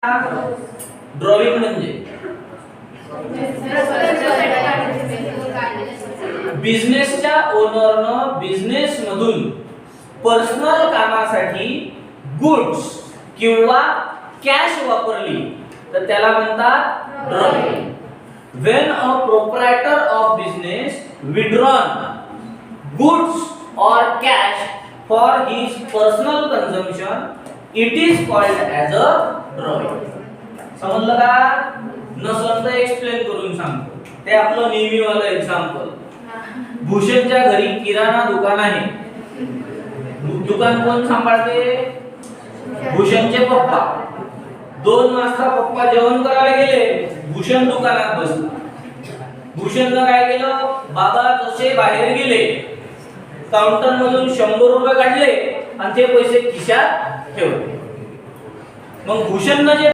Drawing म्हणजे बिझनेसच्या ओनरनं business मधून पर्सनल कामासाठी गुड्स किंवा कॅश वापरली तर त्याला म्हणतात drawing. When a proprietor of business withdrawn goods or cash for his personal consumption, it is called as a drawing. समजलं का? नसलं तर एक्सप्लेन करून सांगतो. ते आपलं नेहमीवालं एक्झाम्पल. भूषणच्या घरी किराणा दुकान आहे. दुकान कोण सांभाळते? भूषणचे पप्पा. 2 वाजता पप्पा जेवण करायला गेले, भूषण दुकानात बसला. भूषणनं काय केलं? बाबा जसे बाहेर गेले, काउंटर मधून 100 रुपये काढले आणि ते पैसे खिशात ठेवले. मग भूषणनं जे